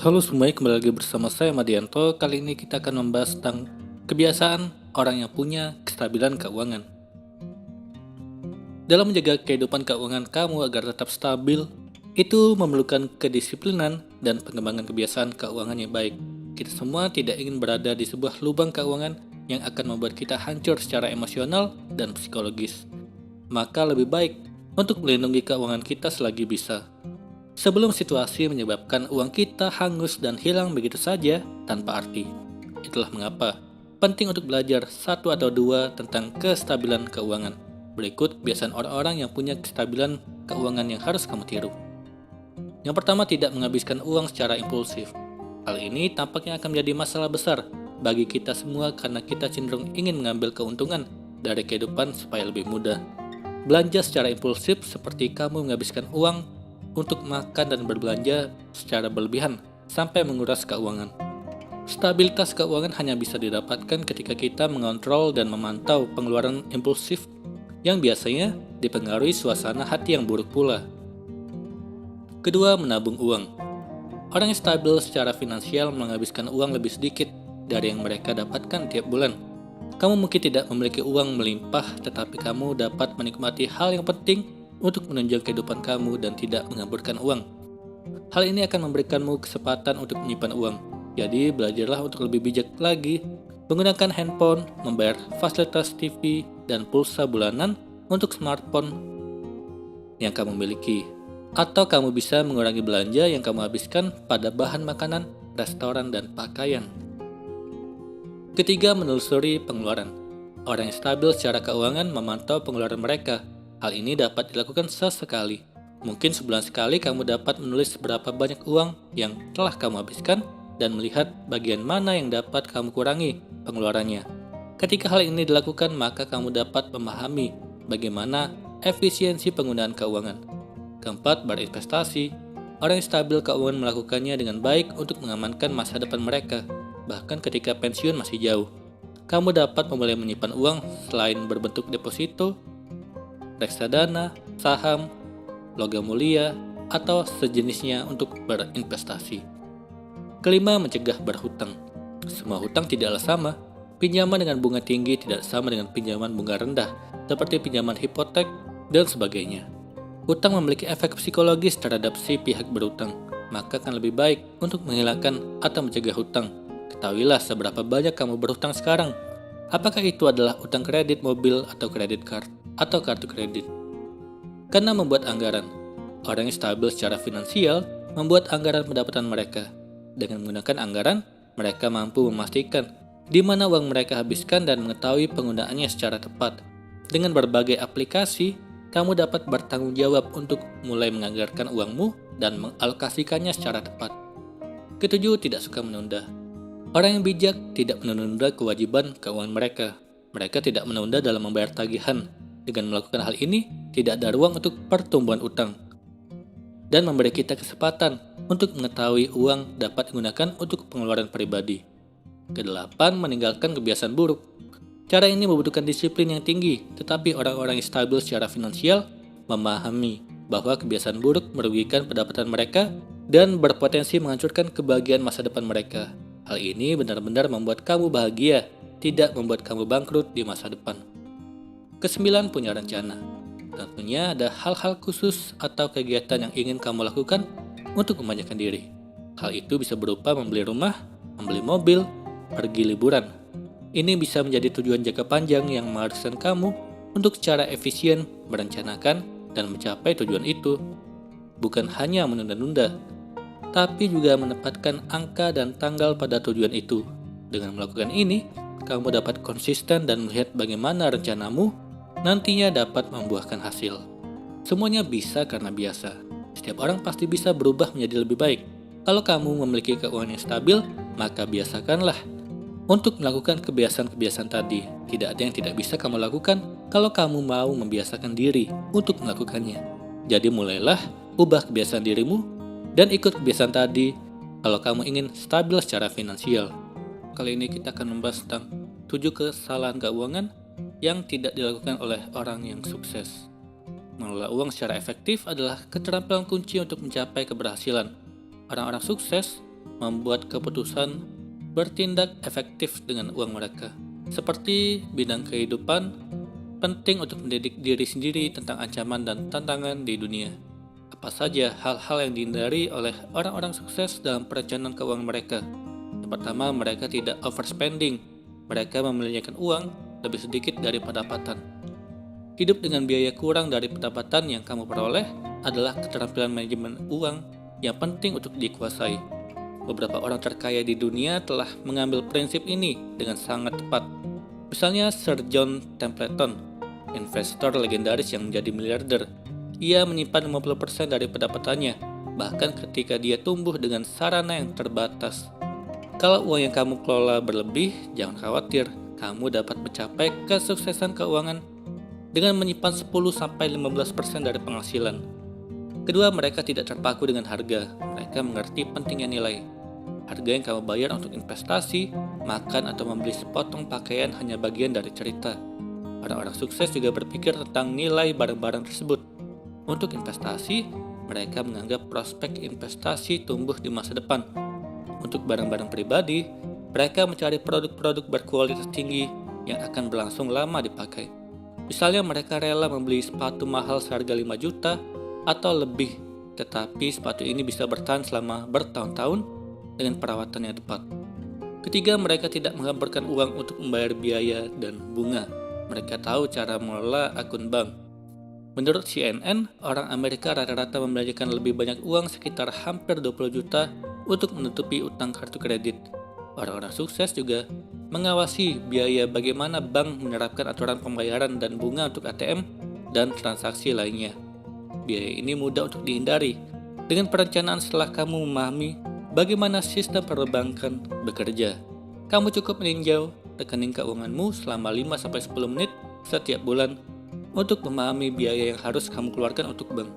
Halo semuanya, kembali lagi bersama saya Madianto. Kali ini kita akan membahas tentang kebiasaan orang yang punya kestabilan keuangan. Dalam menjaga kehidupan keuangan kamu agar tetap stabil, itu memerlukan kedisiplinan dan pengembangan kebiasaan keuangan yang baik. Kita semua tidak ingin berada di sebuah lubang keuangan yang akan membuat kita hancur secara emosional dan psikologis. Maka lebih baik untuk melindungi keuangan kita selagi bisa. Sebelum situasi menyebabkan uang kita hangus dan hilang begitu saja tanpa arti. Itulah mengapa penting untuk belajar satu atau dua tentang kestabilan keuangan. Berikut kebiasaan orang-orang yang punya kestabilan keuangan yang harus kamu tiru. Yang pertama, tidak menghabiskan uang secara impulsif. Hal ini tampaknya akan menjadi masalah besar bagi kita semua karena kita cenderung ingin mengambil keuntungan dari kehidupan supaya lebih mudah. Belanja secara impulsif seperti kamu menghabiskan uang untuk makan dan berbelanja secara berlebihan sampai menguras keuangan. Stabilitas keuangan hanya bisa didapatkan ketika kita mengontrol dan memantau pengeluaran impulsif yang biasanya dipengaruhi suasana hati yang buruk pula. Kedua, menabung uang. Orang yang stabil secara finansial menghabiskan uang lebih sedikit dari yang mereka dapatkan tiap bulan. Kamu mungkin tidak memiliki uang melimpah, tetapi kamu dapat menikmati hal yang penting untuk menunjang kehidupan kamu dan tidak mengaburkan uang. Hal ini akan memberikanmu kesempatan untuk menyimpan uang. Jadi belajarlah untuk lebih bijak lagi, menggunakan handphone, membayar fasilitas TV, dan pulsa bulanan untuk smartphone yang kamu miliki. Atau kamu bisa mengurangi belanja yang kamu habiskan pada bahan makanan, restoran, dan pakaian. Ketiga, menelusuri pengeluaran. Orang yang stabil secara keuangan memantau pengeluaran mereka. Hal ini dapat dilakukan sesekali. Mungkin sebulan sekali kamu dapat menulis berapa banyak uang yang telah kamu habiskan dan melihat bagian mana yang dapat kamu kurangi pengeluarannya. Ketika hal ini dilakukan, maka kamu dapat memahami bagaimana efisiensi penggunaan keuangan. Keempat, berinvestasi. Orang yang stabil keuangan melakukannya dengan baik untuk mengamankan masa depan mereka, bahkan ketika pensiun masih jauh. Kamu dapat memulai menyimpan uang selain berbentuk deposito, reksadana, saham, logam mulia, atau sejenisnya untuk berinvestasi. Kelima, mencegah berhutang. Semua hutang tidaklah sama. Pinjaman dengan bunga tinggi tidak sama dengan pinjaman bunga rendah, seperti pinjaman hipotek dan sebagainya. Hutang memiliki efek psikologis terhadap si pihak berhutang, maka akan lebih baik untuk menghilangkan atau mencegah hutang. Ketahuilah seberapa banyak kamu berhutang sekarang. Apakah itu adalah utang kredit mobil atau kredit card atau kartu kredit? Karena membuat anggaran. Orang yang stabil secara finansial membuat anggaran pendapatan mereka. Dengan menggunakan anggaran, mereka mampu memastikan di mana uang mereka habiskan dan mengetahui penggunaannya secara tepat. Dengan berbagai aplikasi, kamu dapat bertanggung jawab untuk mulai menganggarkan uangmu dan mengalokasikannya secara tepat. Ketujuh, tidak suka menunda. Orang yang bijak tidak menunda kewajiban keuangan mereka. Mereka tidak menunda dalam membayar tagihan. Dengan melakukan hal ini, tidak ada ruang untuk pertumbuhan utang. Dan memberi kita kesempatan untuk mengetahui uang dapat digunakan untuk pengeluaran pribadi. Kedelapan, meninggalkan kebiasaan buruk. Cara ini membutuhkan disiplin yang tinggi, tetapi orang-orang yang stabil secara finansial memahami bahwa kebiasaan buruk merugikan pendapatan mereka dan berpotensi menghancurkan kebahagiaan masa depan mereka. Hal ini benar-benar membuat kamu bahagia, tidak membuat kamu bangkrut di masa depan. Kesembilan, punya rencana. Tentunya ada hal-hal khusus atau kegiatan yang ingin kamu lakukan untuk memanjakan diri. Hal itu bisa berupa membeli rumah, membeli mobil, pergi liburan. Ini bisa menjadi tujuan jangka panjang yang mengharuskan kamu untuk secara efisien merencanakan dan mencapai tujuan itu. Bukan hanya menunda-nunda, tapi juga menempatkan angka dan tanggal pada tujuan itu. Dengan melakukan ini, kamu dapat konsisten dan melihat bagaimana rencanamu nantinya dapat membuahkan hasil. Semuanya bisa karena biasa. Setiap orang pasti bisa berubah menjadi lebih baik. Kalau kamu memiliki keuangan yang stabil, maka biasakanlah untuk melakukan kebiasaan-kebiasaan tadi. Tidak ada yang tidak bisa kamu lakukan kalau kamu mau membiasakan diri untuk melakukannya. Jadi mulailah ubah kebiasaan dirimu dan ikut kebiasaan tadi kalau kamu ingin stabil secara finansial. Kali ini kita akan membahas tentang 7 kesalahan keuangan yang tidak dilakukan oleh orang yang sukses. Mengelola uang secara efektif adalah keterampilan kunci untuk mencapai keberhasilan. Orang-orang sukses membuat keputusan, bertindak efektif dengan uang mereka. Seperti bidang kehidupan, penting untuk mendidik diri sendiri tentang ancaman dan tantangan di dunia. Apa saja hal-hal yang dihindari oleh orang-orang sukses dalam perencanaan keuangan mereka? Yang pertama, mereka tidak overspending. Mereka membelanjakan uang lebih sedikit dari pendapatan. Hidup dengan biaya kurang dari pendapatan yang kamu peroleh adalah keterampilan manajemen uang yang penting untuk dikuasai. Beberapa orang terkaya di dunia telah mengambil prinsip ini dengan sangat tepat. Misalnya Sir John Templeton, investor legendaris yang menjadi miliarder. Ia menyimpan 50% dari pendapatannya, bahkan ketika dia tumbuh dengan sarana yang terbatas. Kalau uang yang kamu kelola berlebih, jangan khawatir, kamu dapat mencapai kesuksesan keuangan dengan menyimpan 10-15% dari penghasilan. Kedua, mereka tidak terpaku dengan harga. Mereka mengerti pentingnya nilai. Harga yang kamu bayar untuk investasi, makan, atau membeli sepotong pakaian hanya bagian dari cerita. Orang-orang sukses juga berpikir tentang nilai barang-barang tersebut. Untuk investasi, mereka menganggap prospek investasi tumbuh di masa depan. Untuk barang-barang pribadi, mereka mencari produk-produk berkualitas tinggi yang akan berlangsung lama dipakai. Misalnya mereka rela membeli sepatu mahal seharga 5 juta atau lebih, tetapi sepatu ini bisa bertahan selama bertahun-tahun dengan perawatan yang tepat. Ketiga, mereka tidak menghamburkan uang untuk membayar biaya dan bunga. Mereka tahu cara mengelola akun bank. Menurut CNN, orang Amerika rata-rata membelanjakan lebih banyak uang, sekitar hampir 20 juta untuk menutupi utang kartu kredit. Orang-orang sukses juga mengawasi biaya bagaimana bank menerapkan aturan pembayaran dan bunga untuk ATM dan transaksi lainnya. Biaya ini mudah untuk dihindari. Dengan perencanaan setelah kamu memahami bagaimana sistem perbankan bekerja, kamu cukup meninjau rekening keuanganmu selama 5-10 menit setiap bulan untuk memahami biaya yang harus kamu keluarkan untuk bank.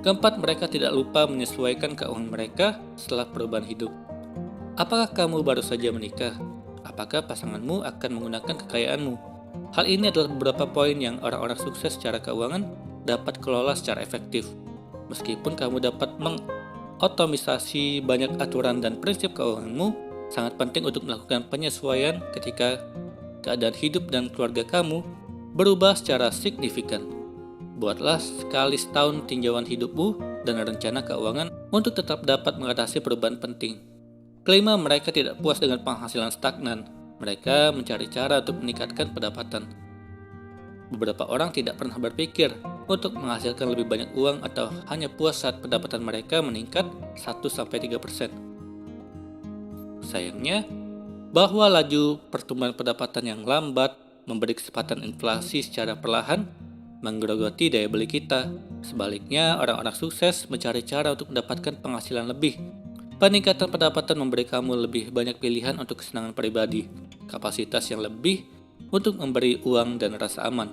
Keempat, mereka tidak lupa menyesuaikan keuangan mereka setelah perubahan hidup. Apakah kamu baru saja menikah? Apakah pasanganmu akan menggunakan kekayaanmu? Hal ini adalah beberapa poin yang orang-orang sukses secara keuangan dapat kelola secara efektif. Meskipun kamu dapat mengotomisasi banyak aturan dan prinsip keuanganmu, sangat penting untuk melakukan penyesuaian ketika keadaan hidup dan keluarga kamu berubah secara signifikan. Buatlah sekali setahun tinjauan hidupmu dan rencana keuangan untuk tetap dapat mengatasi perubahan penting. Kelima, mereka tidak puas dengan penghasilan stagnan. Mereka mencari cara untuk meningkatkan pendapatan. Beberapa orang tidak pernah berpikir untuk menghasilkan lebih banyak uang atau hanya puas saat pendapatan mereka meningkat 1-3%. Sayangnya, bahwa laju pertumbuhan pendapatan yang lambat memberi kesempatan inflasi secara perlahan menggerogoti daya beli kita. Sebaliknya, orang-orang sukses mencari cara untuk mendapatkan penghasilan lebih. Peningkatan pendapatan memberi kamu lebih banyak pilihan untuk kesenangan pribadi, kapasitas yang lebih untuk memberi uang dan rasa aman.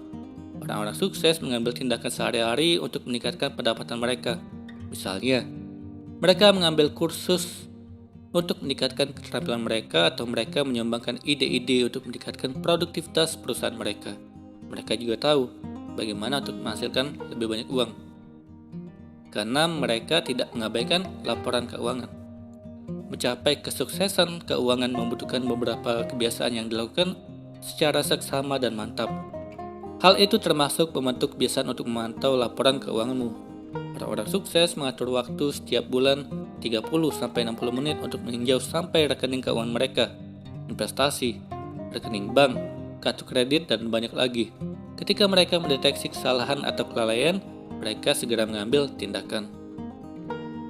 Orang-orang sukses mengambil tindakan sehari-hari untuk meningkatkan pendapatan mereka. Misalnya, mereka mengambil kursus untuk meningkatkan keterampilan mereka, atau mereka menyumbangkan ide-ide untuk meningkatkan produktivitas perusahaan mereka. Mereka juga tahu bagaimana untuk menghasilkan lebih banyak uang, karena mereka tidak mengabaikan laporan keuangan. Mencapai kesuksesan keuangan membutuhkan beberapa kebiasaan yang dilakukan secara seksama dan mantap. Hal itu termasuk membentuk kebiasaan untuk memantau laporan keuanganmu. Orang-orang sukses mengatur waktu setiap bulan 30-60 menit untuk meninjau sampai rekening keuangan mereka, investasi, rekening bank, kartu kredit, dan banyak lagi. Ketika mereka mendeteksi kesalahan atau kelalaian, mereka segera mengambil tindakan.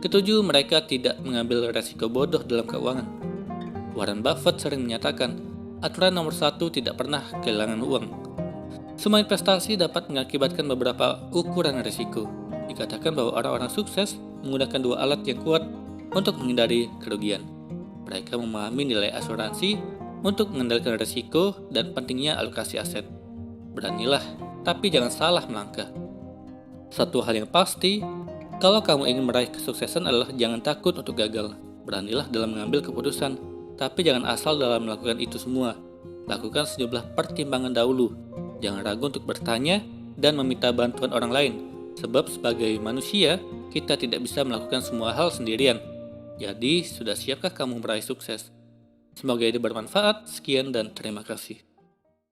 Ketujuh, mereka tidak mengambil resiko bodoh dalam keuangan. Warren Buffett sering menyatakan, aturan nomor 1 tidak pernah kehilangan uang. Semua investasi dapat mengakibatkan beberapa ukuran risiko. Dikatakan bahwa orang-orang sukses menggunakan 2 alat yang kuat untuk menghindari kerugian. Mereka memahami nilai asuransi untuk mengendalikan risiko dan pentingnya alokasi aset. Beranilah, tapi jangan salah melangkah. Satu hal yang pasti, kalau kamu ingin meraih kesuksesan adalah jangan takut untuk gagal. Beranilah dalam mengambil keputusan, tapi jangan asal dalam melakukan itu semua. Lakukan sejumlah pertimbangan dahulu. Jangan ragu untuk bertanya dan meminta bantuan orang lain. Sebab sebagai manusia, kita tidak bisa melakukan semua hal sendirian. Jadi, sudah siapkah kamu meraih sukses? Semoga ini bermanfaat. Sekian dan terima kasih.